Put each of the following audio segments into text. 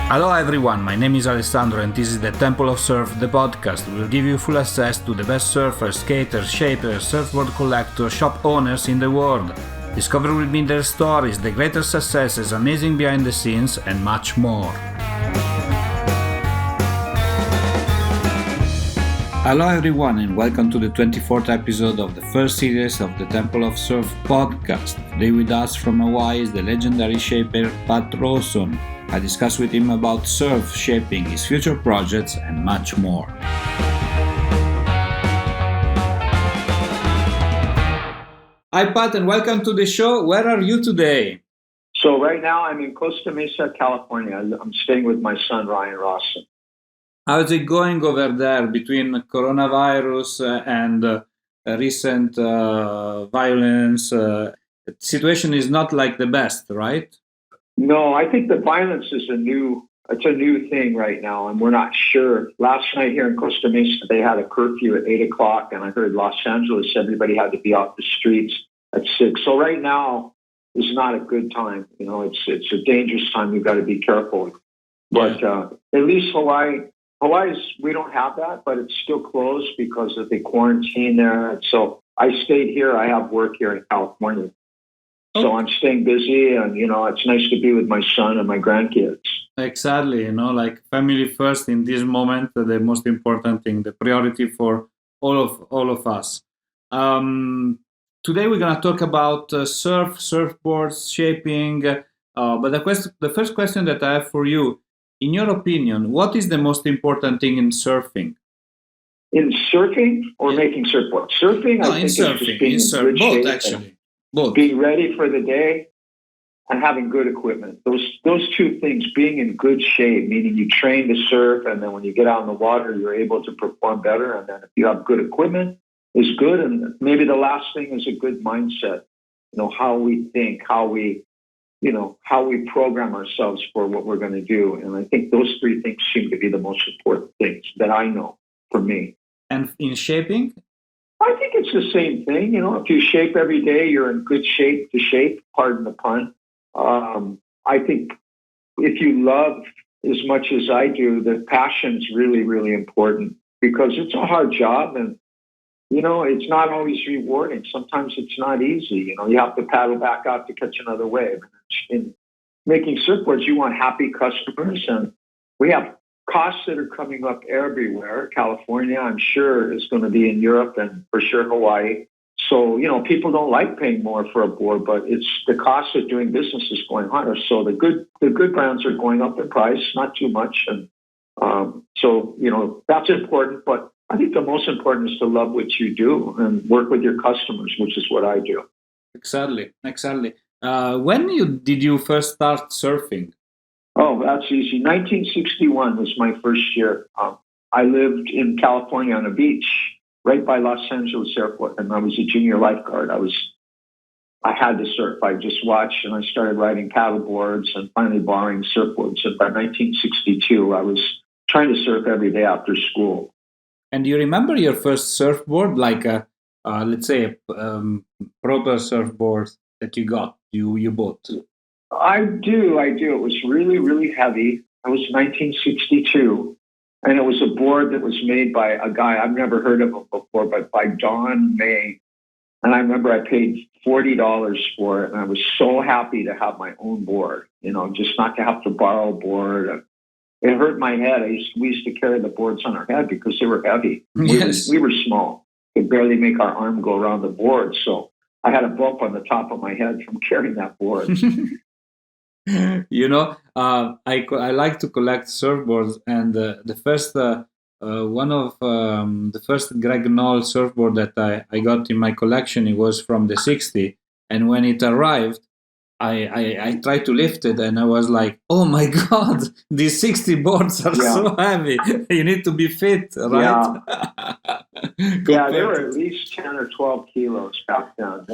Aloha everyone, my name is Alessandro and this is the Temple of Surf, the podcast. We'll give you full access to the best surfers, skaters, shapers, surfboard collectors, shop owners in the world. Discover with me their stories, the greater successes, amazing behind the scenes, and much more. Hello everyone and welcome to the 24th episode of the first series of the Temple of Surf podcast. Today with us from Hawaii is the legendary shaper Pat Rawson. I discuss with him about surf, shaping, his future projects, and much more. Hi Pat and welcome to the show. Where are you today? So right now I'm in Costa Mesa, California. I'm staying with my son, Ryan Rawson. How's it going over there between coronavirus and recent violence? The situation is not like the best, right? No, I think the violence is a new thing right now, and we're not sure. Last night here in Costa Mesa, they had a curfew at 8 o'clock, and I heard Los Angeles, everybody had to be off the streets at 6. So right now is not a good time. You know, it's a dangerous time. You've got to be careful. But at least Hawaii's, we don't have that, but it's still closed because of the quarantine there. So I stayed here. I have work here in California. So I'm staying busy and, you know, it's nice to be with my son and my grandkids. Exactly. You know, like family first in this moment, the most important thing, the priority for all of us. Today we're going to talk about surfboards, shaping. But the first question that I have for you, in your opinion, what is the most important thing in surfing? In surfing or making surfboards? Surfing, no, I think in surfing, is just being in good both shape, actually. Both. being ready for the day and having good equipment. Those two things, being in good shape, meaning you train to surf, and then when you get out in the water, you're able to perform better. And then if you have good equipment, is good. And maybe the last thing is a good mindset. You know, how we think, how we program ourselves for what we're going to do. And I think those three things seem to be the most important things that I know for me. And in shaping? I think it's the same thing. You know, if you shape every day, you're in good shape to shape, pardon the pun. I think if you love as much as I do, the passion's really, really important because it's a hard job and, you know, it's not always rewarding. Sometimes it's not easy. You know, you have to paddle back out to catch another wave. In making surfboards, you want happy customers, and we have costs that are coming up everywhere. California, I'm sure, is going to be in Europe and for sure Hawaii. So, you know, people don't like paying more for a board, but it's the cost of doing business is going higher. So the good brands are going up in price, not too much. And so, you know, that's important. But I think the most important is to love what you do and work with your customers, which is what I do. Exactly. When did you first start surfing? Oh, that's easy. 1961 was my first year. I lived in California on a beach right by Los Angeles Airport, and I was a junior lifeguard. I had to surf. I just watched, and I started riding paddle boards and finally borrowing surfboards. And by 1962, I was trying to surf every day after school. And do you remember your first surfboard, like let's say a proper surfboard that you bought? I do. It was really, really heavy. It was 1962, and it was a board that was made by a guy, I've never heard of him before, but by Don May. And I remember I paid $40 for it, and I was so happy to have my own board, you know, just not to have to borrow a board. It hurt my head. We used to carry the boards on our head because they were heavy. Yes. We were small. We could barely make our arm go around the board, so I had a bump on the top of my head from carrying that board. You know, I like to collect surfboards, and the first one of the first Greg Knoll surfboard that I got in my collection, it was from the 60, and when it arrived, I tried to lift it, and I was like, oh my God, these 60 boards are so heavy. You need to be fit, right? Yeah, they were at least 10 or 12 kilos back then.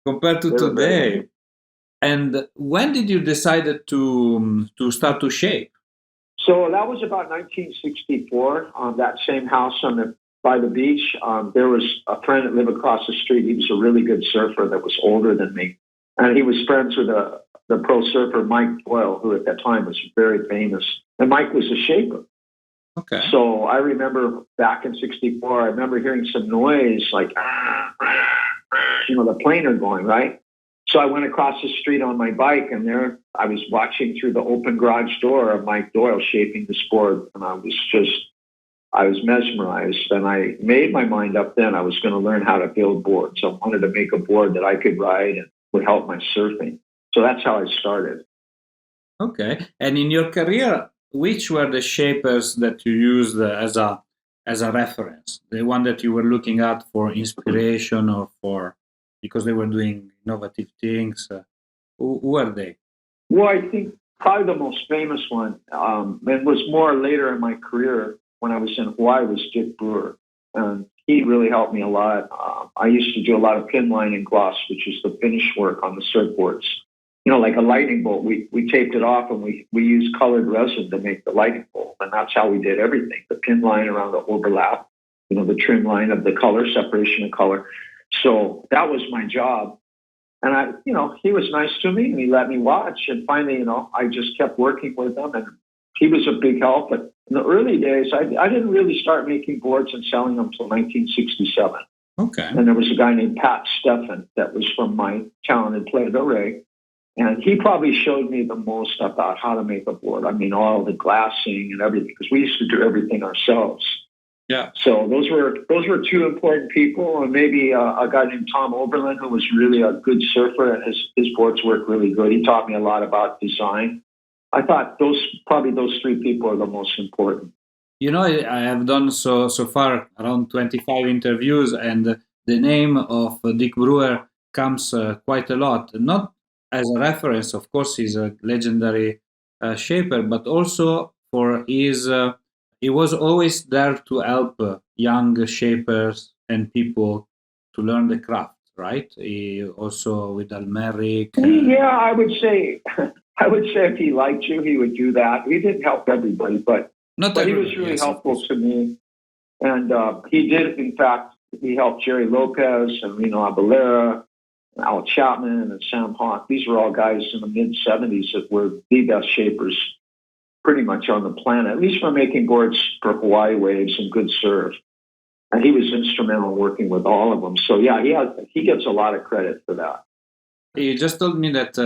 Compared to today. And when did you decide to start to shape? So that was about 1964. That same house by the beach, there was a friend that lived across the street. He was a really good surfer that was older than me. And he was friends with a the pro surfer Mike Doyle, who at that time was very famous. And Mike was a shaper. Okay. So I remember back in '64, I remember hearing some noise like, the plane are going, right? So I went across the street on my bike, and there I was watching through the open garage door of Mike Doyle shaping the sport. And I was mesmerized. And I made my mind up then I was going to learn how to build boards. I wanted to make a board that I could ride and would help my surfing. So that's how I started. Okay. And in your career, which were the shapers that you used as a reference? The one that you were looking at for inspiration or for because they were doing innovative things? Who are they? Well, I think probably the most famous one, and was more later in my career when I was in Hawaii, was Dick Brewer. And he really helped me a lot. I used to do a lot of pin line and gloss, which is the finish work on the surfboards. Like a lightning bolt, we taped it off and we used colored resin to make the lightning bolt. And that's how we did everything. The pin line around the overlap, the trim line of the color, separation of color. So that was my job. And he was nice to me and he let me watch. And finally, I just kept working with him and he was a big help. But in the early days, I didn't really start making boards and selling them until 1967. Okay. And there was a guy named Pat Stephan that was from my talented Playa del Rey. And he probably showed me the most about how to make a board. I mean, all the glassing and everything, because we used to do everything ourselves. Yeah. So those were two important people, and maybe a guy named Tom Oberlin, who was really a good surfer, and his boards worked really good. He taught me a lot about design. I thought those three people are the most important. I have done so far around 25 interviews, and the name of Dick Brewer comes quite a lot. Not as a reference, of course, he's a legendary shaper, but also for his. He was always there to help young shapers and people to learn the craft. Right? He also with Almeric. Yeah, I would say if he liked you, he would do that. He didn't help everybody, but he was really helpful to me. And he did, in fact, he helped Jerry Lopez and Reno Abalera, and Al Chapman and Sam Hawk. These were all guys in the mid-'70s that were the best shapers pretty much on the planet, at least for making boards for Hawaii waves and good surf. And he was instrumental in working with all of them. So, yeah, he gets a lot of credit for that. You just told me that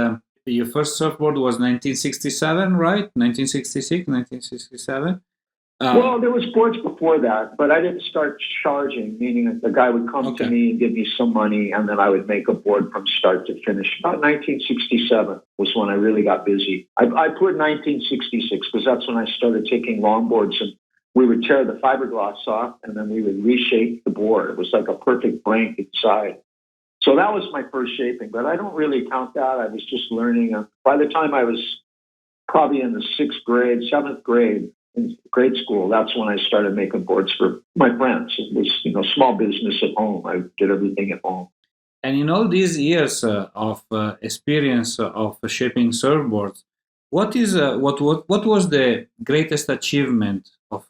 your first surfboard was 1967, right? 1966, 1967? Well, there was boards before that, but I didn't start charging, meaning that the guy would come to me and give me some money, and then I would make a board from start to finish. About 1967 was when I really got busy. I put 1966 because that's when I started taking longboards, and we would tear the fiberglass off, and then we would reshape the board. It was like a perfect blank inside. So that was my first shaping, but I don't really count that. I was just learning. By the time I was probably in the 7th grade, in grade school, that's when I started making boards for my friends. It was, small business at home. I did everything at home. And in all these years of experience of shaping surfboards, what was the greatest achievement of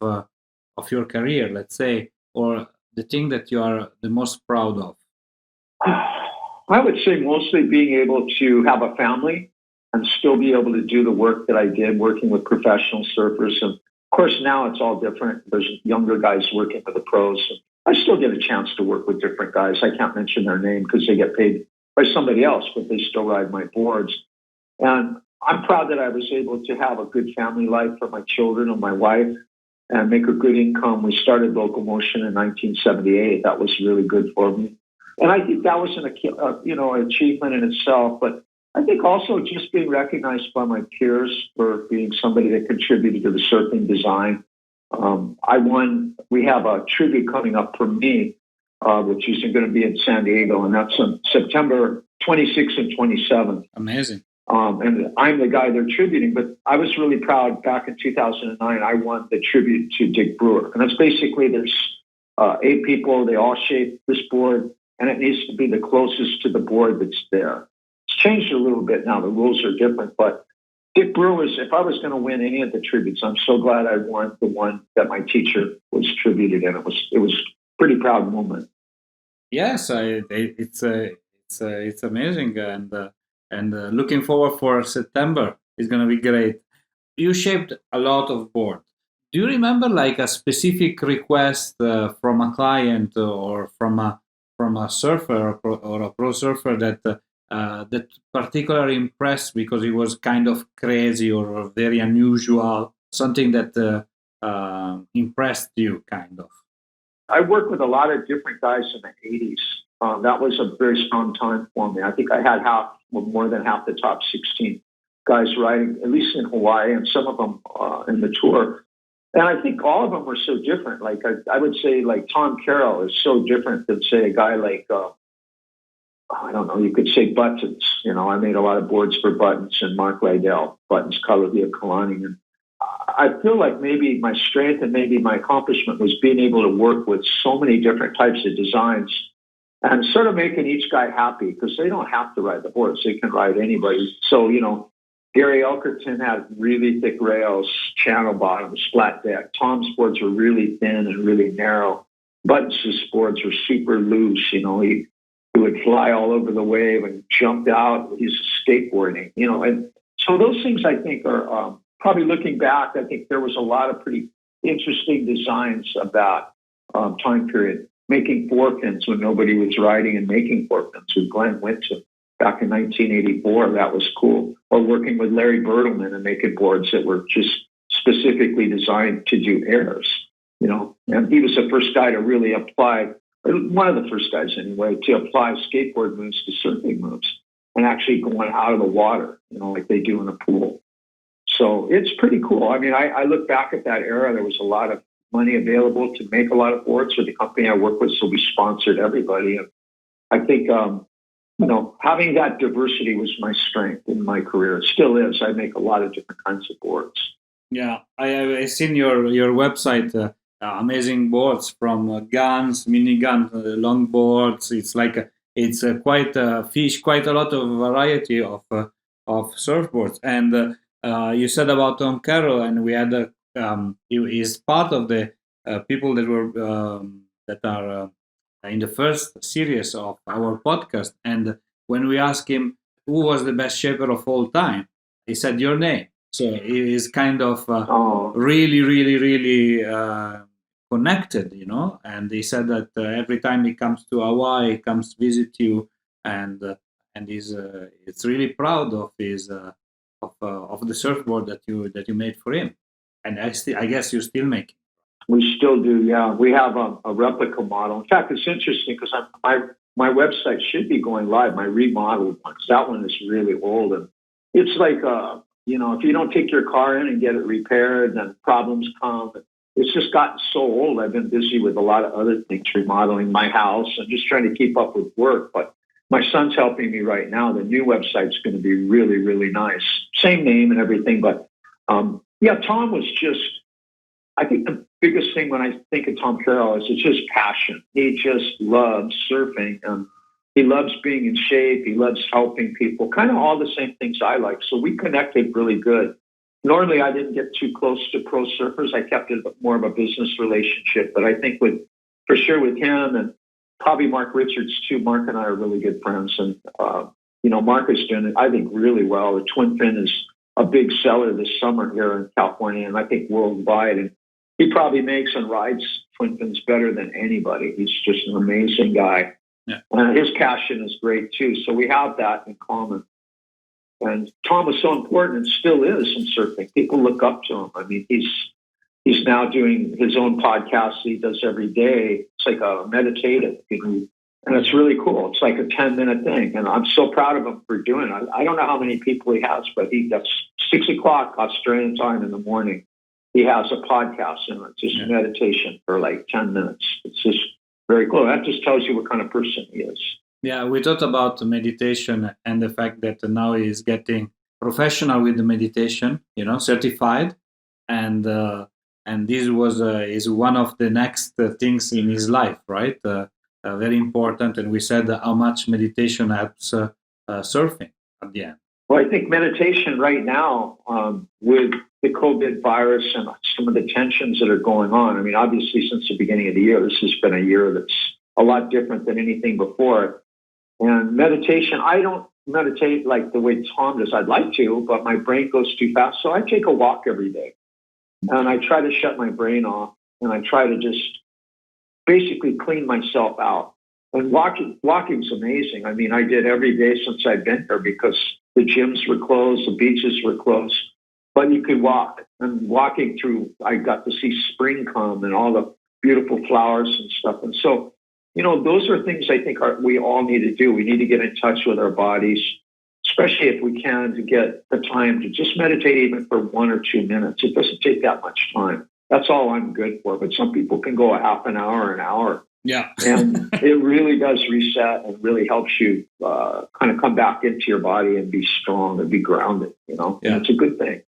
your career, let's say, or the thing that you are the most proud of? I would say mostly being able to have a family and still be able to do the work that I did, working with professional surfers. And of course, now it's all different. There's younger guys working for the pros. I still get a chance to work with different guys. I can't mention their name because they get paid by somebody else, but they still ride my boards. And I'm proud that I was able to have a good family life for my children and my wife and make a good income. We started Locomotion in 1978. That was really good for me. And I think that was an achievement in itself. But I think also just being recognized by my peers for being somebody that contributed to the surfing design. We have a tribute coming up for me, which is going to be in San Diego, and that's on September 26th and 27th. Amazing. And I'm the guy they're tributing, but I was really proud back in 2009, I won the tribute to Dick Brewer. And that's basically there's 8 people, they all shape this board, and it needs to be the closest to the board that's there. It's changed a little bit now. The rules are different, but Dick Brewer if I was going to win any of the tributes, I'm so glad I won the one that my teacher was tributed in. It was a pretty proud moment. Yes, it's amazing, and and looking forward for September. It's gonna be great. You shaped a lot of board. Do you remember like a specific request from a client or from a surfer or a pro surfer that particularly impressed because it was kind of crazy or very unusual, something that impressed you, kind of? I worked with a lot of different guys in the 80s. That was a very strong time for me. I think I had more than half the top 16 guys riding, at least in Hawaii, and some of them in the tour. And I think all of them were so different. Like I would say, like Tom Carroll is so different than say a guy like I don't know. You could say Buttons. You know, I made a lot of boards for Buttons and Mark Liddell, Buttons Color Via Kalani, and I feel like maybe my strength and maybe my accomplishment was being able to work with so many different types of designs and sort of making each guy happy because they don't have to ride the boards. They can ride anybody. So, you know, Gary Elkerton had really thick rails, channel bottoms, flat deck. Tom's boards were really thin and really narrow. Buttons' boards were super loose. You know, he would fly all over the wave and jumped out. He's skateboarding, you know. And so those things I think are probably looking back, I think there was a lot of pretty interesting designs about time period. Making four pins when nobody was riding and making four pins with Glenn Winton back in 1984. That was cool. Or working with Larry Bertelman and making boards that were just specifically designed to do airs, you know. And he was the first guy to really apply, one of the first guys anyway, to apply skateboard moves to surfing moves and actually going out of the water, you know, like they do in a pool. So it's pretty cool. I mean, I look back at that era. There was a lot of money available to make a lot of boards for the company I work with, so we sponsored everybody. And I think, you know, having that diversity was my strength in my career. It still is. I make a lot of different kinds of boards. Yeah, I seen your website. Amazing boards from guns, mini guns, long boards. It's like it's quite fish, quite a lot of variety of surfboards. And you said about Tom Carroll, and we had he is part of the people that were that are in the first series of our podcast. And when we asked him who was the best shaper of all time, he said your name. So it is kind of really, really, really connected, you know. And he said that every time he comes to Hawaii, he comes to visit you, and he's it's really proud of his of the surfboard that you made for him. And I guess you still make it. We still do, yeah. We have a replica model. In fact, it's interesting because my website should be going live, my remodeled one. That one is really old. And it's like, you know, if you don't take your car in and get it repaired, then problems come. It's just gotten so old. I've been busy with a lot of other things, remodeling my house and just trying to keep up with work. But my son's helping me right now. The new website's going to be really, really nice. Same name and everything. But yeah, Tom was just, I think the biggest thing when I think of Tom Carroll is it's just passion. He just loves surfing and he loves being in shape. He loves helping people, kind of all the same things I like. So we connected really good. Normally, I didn't get too close to pro surfers. I kept it more of a business relationship. But I think for sure with him and probably Mark Richards too. Mark and I are really good friends. And, you know, Mark is doing it, I think, really well. The twin fin is a big seller this summer here in California and I think worldwide. And he probably makes and rides twin fins better than anybody. He's just an amazing guy. Yeah. His passion is great too. So we have that in common. And Tom was so important and still is in surfing. People look up to him. I mean, he's now doing his own podcast he does every day. It's like a meditative, you know, and it's really cool. It's like a 10-minute thing. And I'm so proud of him for doing it. I don't know how many people he has, but that's 6 o'clock Australian time in the morning. He has a podcast and it's just meditation for like 10 minutes. It's just very cool. That just tells you what kind of person he is. Yeah, we talked about meditation and the fact that now he's getting professional with the meditation, you know, certified, and this was is one of the next things in his life, right? Very important. And we said how much meditation helps surfing at the end. Well, I think meditation right now with the COVID virus and some of the tensions that are going on. I mean, obviously, since the beginning of the year, this has been a year that's a lot different than anything before. And meditation, I don't meditate like the way Tom does. I'd like to, but my brain goes too fast. So I take a walk every day, and I try to shut my brain off, and I try to just basically clean myself out. And walking's amazing. I mean, I did every day since I've been here because the gyms were closed, the beaches were closed, but you could walk. And walking through, I got to see spring come and all the beautiful flowers and stuff. And so, those are things I think we all need to do. We need to get in touch with our bodies, especially if we can, to get the time to just meditate even for 1 or 2 minutes. It doesn't take that much time. That's all I'm good for. But some people can go a half an hour, an hour. Yeah. And it really does reset and really helps you kind of come back into your body and be strong and be grounded, Yeah. And it's a good thing.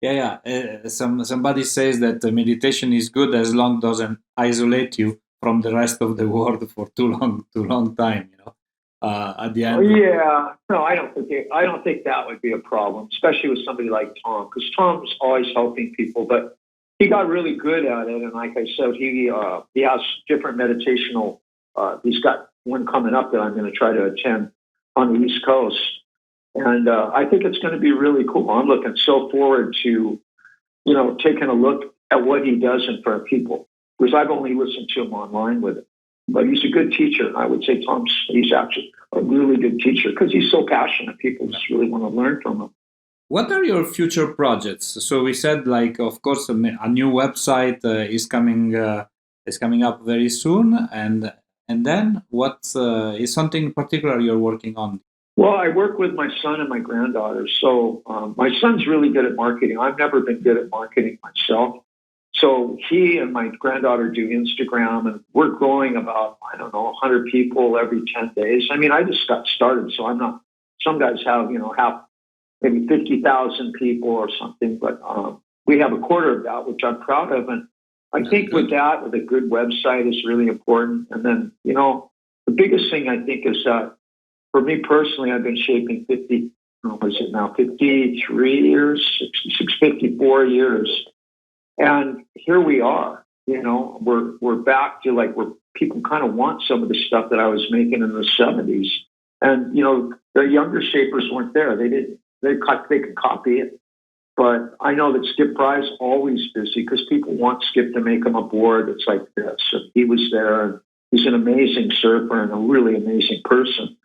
Yeah. Somebody says that meditation is good as long as it doesn't isolate you from the rest of the world for too long time, at the end. Yeah. No, I don't think that would be a problem, especially with somebody like Tom, because Tom's always helping people, but he got really good at it. And like I said, he has different meditational, he's got one coming up that I'm going to try to attend on the East Coast. And I think it's going to be really cool. I'm looking so forward to, taking a look at what he does in front of people, because I've only listened to him online with it. But he's a good teacher. I would say he's actually a really good teacher because he's so passionate. People just really want to learn from him. What are your future projects? So we said, of course, a new website is coming up very soon, and then what is something particular you're working on? Well, I work with my son and my granddaughter. So my son's really good at marketing. I've never been good at marketing myself. So he and my granddaughter do Instagram, and we're growing about, 100 people every 10 days. I mean, I just got started, so I'm not. Some guys have, maybe 50,000 people or something, but we have a quarter of that, which I'm proud of. And I think with a good website is really important. And then, the biggest thing I think is that for me personally, I've been shaping 53 years, 54 years. And here we are, we're back to where people kind of want some of the stuff that I was making in the 70s. And, the younger shapers weren't there. They could copy it. But I know that Skip Fry's always busy because people want Skip to make them a board. It's like this. And he was there, and he's an amazing surfer and a really amazing person.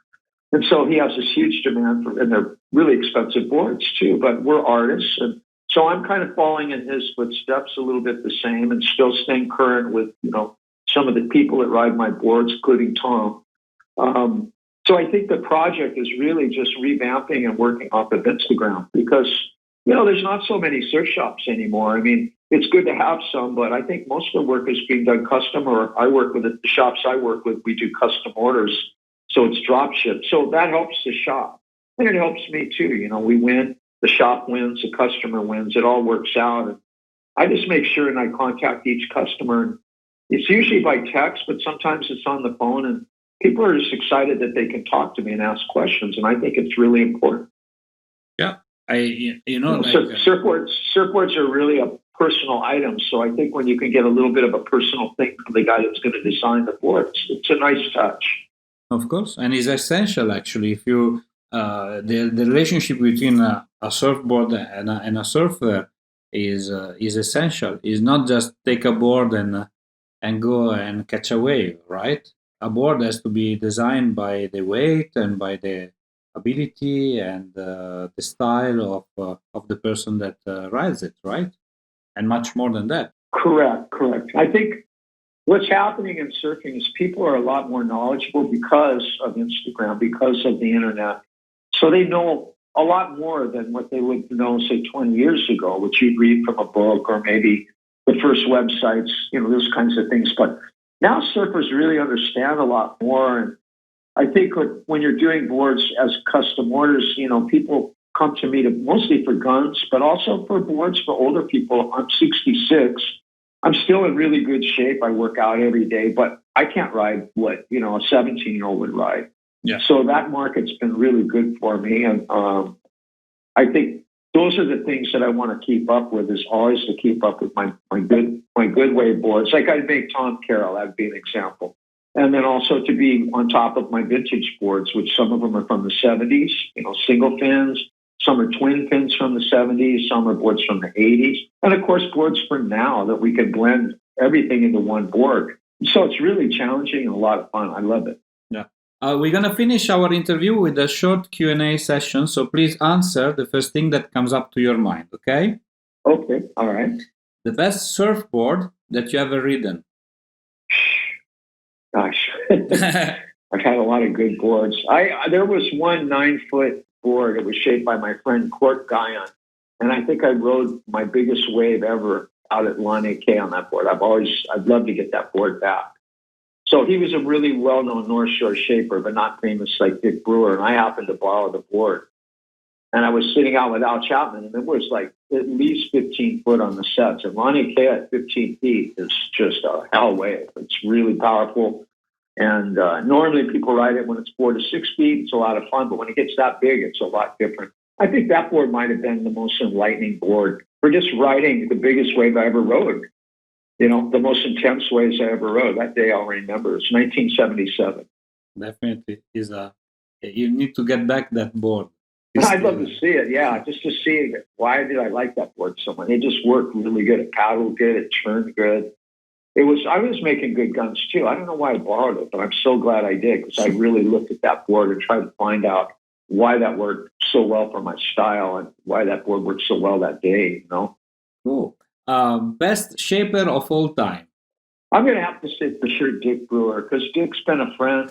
And so he has this huge demand for, and they're really expensive boards too, but we're artists. And so I'm kind of following in his footsteps a little bit the same and still staying current with, some of the people that ride my boards, including Tom. So I think the project is really just revamping and working off of Instagram because, there's not so many surf shops anymore. I mean, it's good to have some, but I think most of the work is being done custom, or I work with the shops I work with. We do custom orders. So it's drop ship. So that helps the shop. And it helps me too. We win, the shop wins, the customer wins. It all works out. And I just make sure and I contact each customer. It's usually by text, but sometimes it's on the phone. And people are just excited that they can talk to me and ask questions. And I think it's really important. Yeah. Surfboards are really a personal item. So I think when you can get a little bit of a personal thing from the guy that's going to design the board, it's a nice touch. Of course, and it's essential actually. If you the relationship between a surfboard and a surfer is essential. It's not just take a board and go and catch a wave, right? A board has to be designed by the weight and by the ability and the style of the person that rides it, right? And much more than that. Correct. I think what's happening in surfing is people are a lot more knowledgeable because of Instagram, because of the internet. So they know a lot more than what they would know, say, 20 years ago, which you'd read from a book or maybe the first websites, those kinds of things. But now surfers really understand a lot more. And I think when you're doing boards as custom orders, people come to me mostly for guns, but also for boards for older people. I'm 66. I'm still in really good shape. I work out every day, but I can't ride what, a 17-year-old would ride. Yeah. So that market's been really good for me. And I think those are the things that I want to keep up with, is always to keep up with my good wave boards. Like I'd make Tom Carroll, that'd be an example. And then also to be on top of my vintage boards, which some of them are from the 70s, single fins. Some are twin fins from the 70s. Some are boards from the 80s. And of course, boards for now that we can blend everything into one board. So it's really challenging and a lot of fun. I love it. Yeah. We're going to finish our interview with a short Q&A session. So please answer the first thing that comes up to your mind, okay? Okay. All right. The best surfboard that you ever ridden? Gosh, I've had a lot of good boards. There was one 9-foot board. It was shaped by my friend Court Guyon, and I think I rode my biggest wave ever out at Lane K on that board. I'd love to get that board back. So he was a really well-known North Shore shaper, but not famous like Dick Brewer. And I happened to borrow the board, and I was sitting out with Al Chapman, and it was like at least 15 foot on the sets. And Lane K at 15 feet is just a hell wave. It's really powerful. And normally people ride it when it's 4 to 6 feet. It's a lot of fun. But when it gets that big, it's a lot different. I think that board might have been the most enlightening board for just riding the biggest wave I ever rode. The most intense waves I ever rode. That day I'll remember. It's 1977. Definitely. You need to get back that board. I'd love to see it. Yeah, just to see it. Why did I like that board so much? It just worked really good. It paddled good. It turned good. I was making good guns too. I don't know why I borrowed it, but I'm so glad I did because I really looked at that board and tried to find out why that worked so well for my style and why that board worked so well that day. Cool. Best shaper of all time? I'm going to have to say for sure Dick Brewer because Dick's been a friend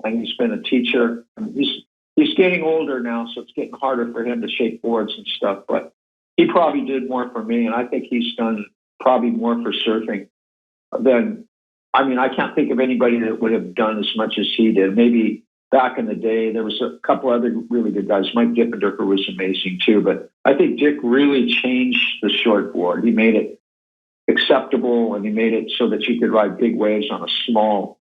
and he's been a teacher. And he's getting older now, so it's getting harder for him to shape boards and stuff. But he probably did more for me, and I think he's done probably more for surfing. I can't think of anybody that would have done as much as he did. Maybe back in the day, there was a couple other really good guys. Mike Dippenderker was amazing too, but I think Dick really changed the shortboard. He made it acceptable, and he made it so that you could ride big waves on a small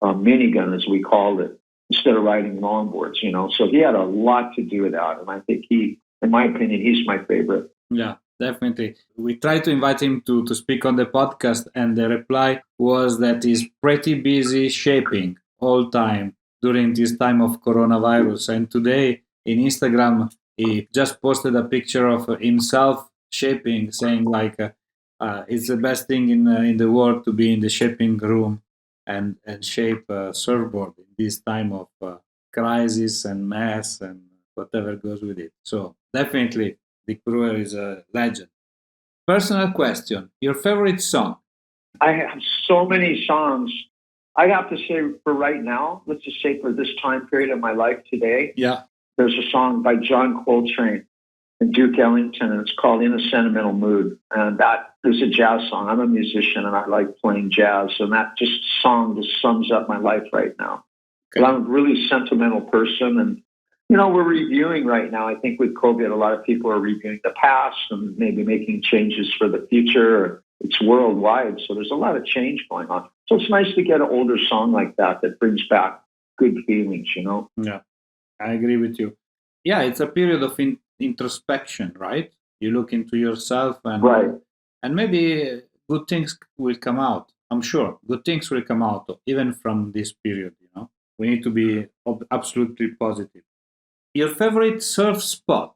minigun, as we called it, instead of riding longboards. So he had a lot to do with that, and I think in my opinion, he's my favorite. Yeah. Definitely. We tried to invite him to speak on the podcast, and the reply was that he's pretty busy shaping all time during this time of coronavirus. And today in Instagram, he just posted a picture of himself shaping, saying like, it's the best thing in the world to be in the shaping room and shape a surfboard in this time of crisis and mess and whatever goes with it. So definitely, Dick Brewer is a legend. Personal question: your favorite song? I have so many songs. I'd have to say for right now, let's just say for this time period of my life today, Yeah. There's a song by John Coltrane and Duke Ellington, and it's called In a Sentimental Mood. And that is a jazz song. I'm a musician and I like playing jazz. And that song just sums up my life right now. Okay. I'm a really sentimental person, and we're reviewing right now. I think with COVID, a lot of people are reviewing the past and maybe making changes for the future. It's worldwide, so there's a lot of change going on. So it's nice to get an older song like that brings back good feelings, Yeah, I agree with you. Yeah, it's a period of introspection, right? You look into yourself, and right. And maybe good things will come out. I'm sure good things will come out even from this period. We need to be absolutely positive. Your favorite surf spot?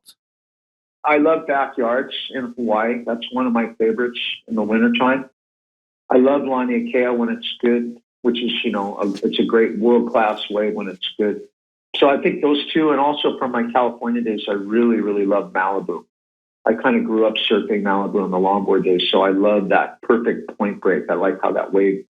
I love backyards in Hawaii. That's one of my favorites in the wintertime. I love Laniakea when it's good, which is, it's a great world-class wave when it's good. So I think those two, and also from my California days, I really, really love Malibu. I kind of grew up surfing Malibu in the longboard days, so I love that perfect point break. I like how that wave,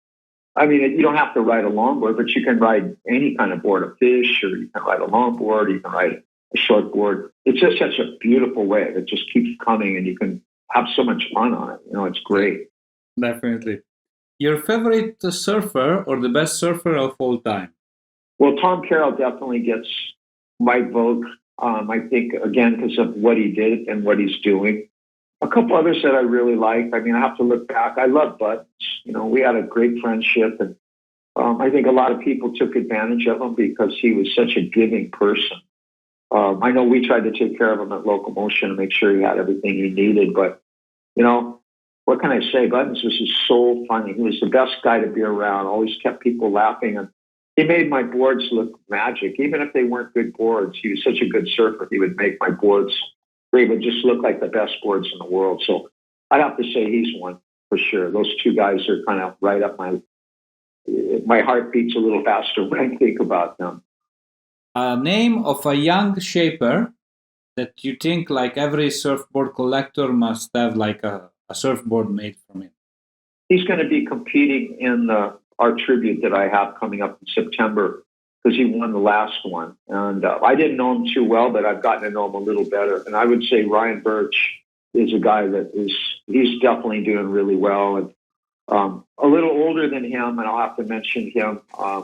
you don't have to ride a longboard, but you can ride any kind of board, a fish, or you can ride a longboard, or you can ride a shortboard. It's just such a beautiful wave. It just keeps coming, and you can have so much fun on it. It's great. Definitely. Your favorite surfer or the best surfer of all time? Well, Tom Carroll definitely gets my vote. I think, again, because of what he did and what he's doing. A couple others that I really like. I have to look back. I love Bud. We had a great friendship, and I think a lot of people took advantage of him because he was such a giving person. I know we tried to take care of him at Locomotion and make sure he had everything he needed, but what can I say? Buttons was just so funny. He was the best guy to be around. Always kept people laughing, and he made my boards look magic. Even if they weren't good boards, he was such a good surfer. He would make my boards, they would just look like the best boards in the world. So I'd have to say he's one for sure. Those two guys are kind of right up my heart beats a little faster when I think about them. A name of a young shaper that you think like every surfboard collector must have like a surfboard made from it. He's going to be competing in our tribute that I have coming up in September because he won the last one. And I didn't know him too well, but I've gotten to know him a little better. And I would say Ryan Birch is a guy he's definitely doing really well. And a little older than him, and I'll have to mention him,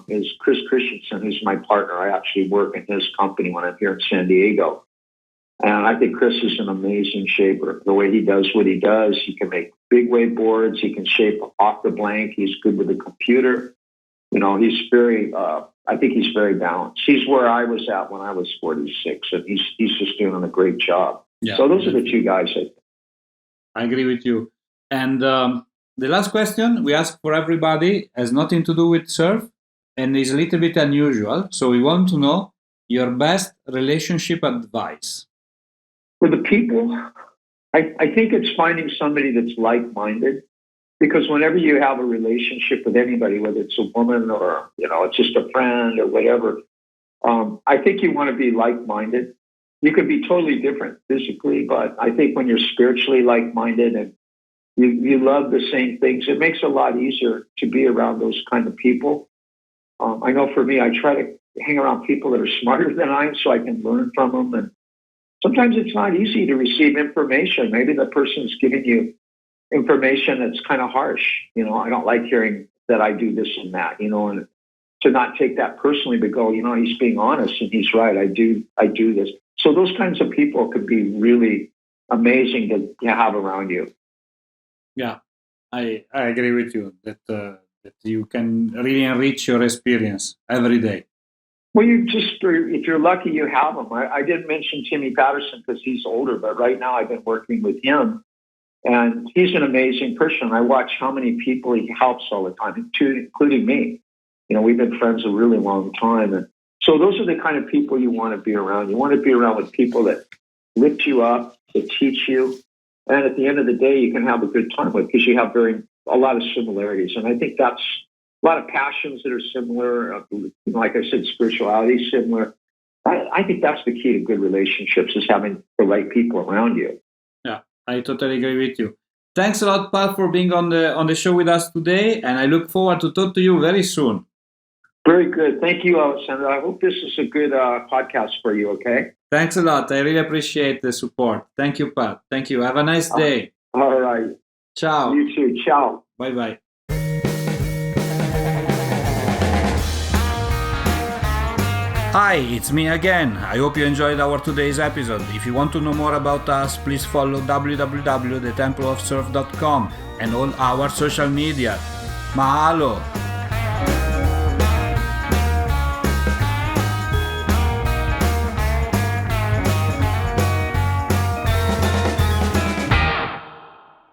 is Chris Christensen, who's my partner. I actually work in his company when I'm here in San Diego. And I think Chris is an amazing shaper. The way he does what he does, he can make big wave boards. He can shape off the blank. He's good with the computer. You know, he's I think he's very balanced. He's where I was at when I was 46, and he's just doing a great job. Yeah, so those are the two guys. I agree with you. And the last question we ask for everybody has nothing to do with surf and is a little bit unusual. So we want to know your best relationship advice. For the people, I think it's finding somebody that's like-minded, because whenever you have a relationship with anybody, whether it's a woman or, you know, it's just a friend or whatever, I think you want to be like-minded. You could be totally different physically, but I think when you're spiritually like-minded and you love the same things, it makes it a lot easier to be around those kind of people. I know for me, I try to hang around people that are smarter than I am so I can learn from them. And sometimes it's not easy to receive information. Maybe the person's giving you information that's kind of harsh. You know, I don't like hearing that I do this and that, you know, and to not take that personally, but go, you know, he's being honest and he's right. I do this. So those kinds of people could be really amazing to have around you. Yeah, I agree with you that you can really enrich your experience every day. Well, if you're lucky, you have them. I didn't mention Timmy Patterson because he's older, but right now I've been working with him, and he's an amazing person. I watch how many people he helps all the time, including me. You know, we've been friends a really long time. And so those are the kind of people you want to be around. You want to be around with people that lift you up, that teach you. And at the end of the day, you can have a good time with, because you have a lot of similarities. And I think that's a lot of passions that are similar. Like I said, spirituality is similar. I think that's the key to good relationships, is having the right people around you. Yeah, I totally agree with you. Thanks a lot, Pat, for being on the show with us today. And I look forward to talk to you very soon. Very good. Thank you, Alessandro. I hope this is a good podcast for you, okay? Thanks a lot. I really appreciate the support. Thank you, Pat. Thank you. Have a nice day. All right. Ciao. You too. Ciao. Bye-bye. Hi, it's me again. I hope you enjoyed our today's episode. If you want to know more about us, please follow www.thetempleofsurf.com and all our social media. Mahalo!